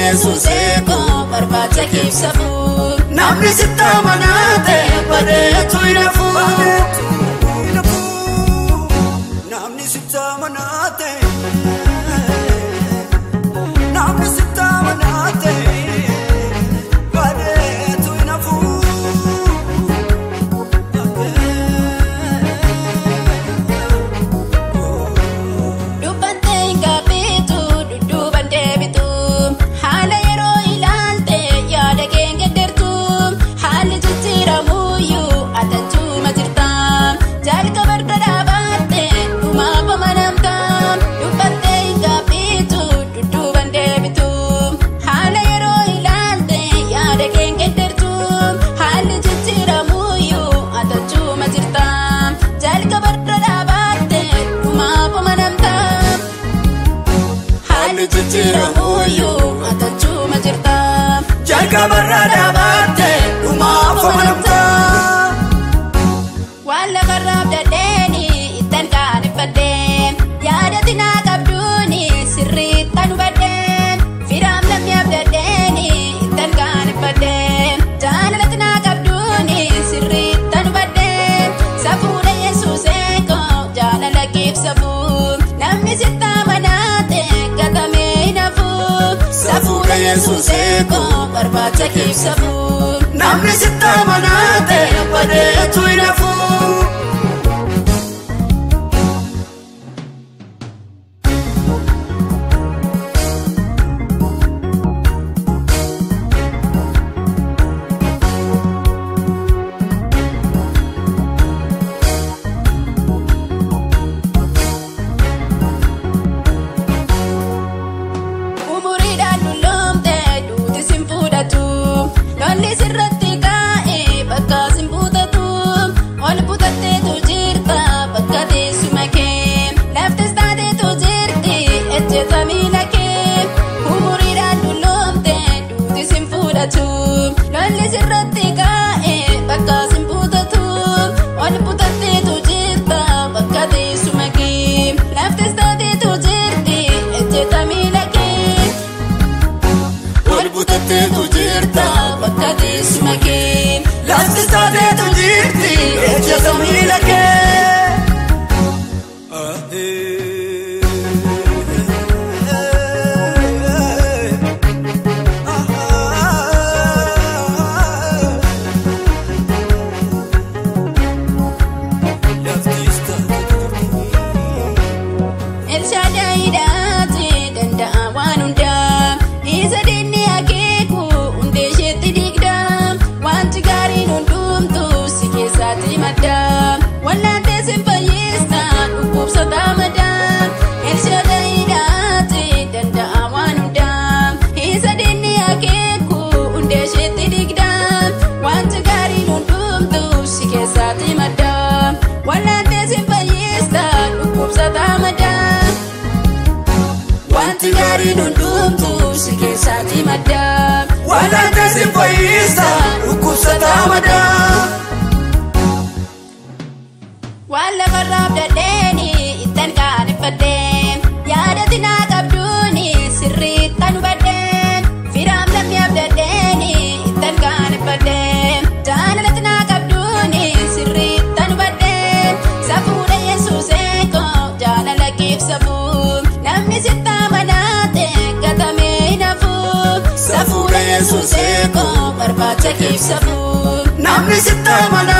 Yesus eko barbaacha keessafu namni sitta manate badeetu inafu namni sitta manate namni sitta manate badeetu inafu Jiramuyu atachuma jirta jalka barada bate duma fomanamta wala karab dadeni itan kan baden yada tina kabduni sirri tan baden firam lam yab dadeni itan kan baden jana tina kabduni sirri tan baden safu de Yesus eko jana lakif safu namni sitta manate katame safu de Yesus eko barbaacha keessafu namni sitta manate badeetu inafu wala tesi faisa ukusata mada wala karab dadeni itan kan baden yada tina kabduni sirri tan baden firam lam yab dadeni itan kan baden jana tina kabduni sirri tan baden safu de Yesus eko jana lakif safu namni sitta manate katame inafu safu de Yesus eko barbaacha keessafu namni sitta manate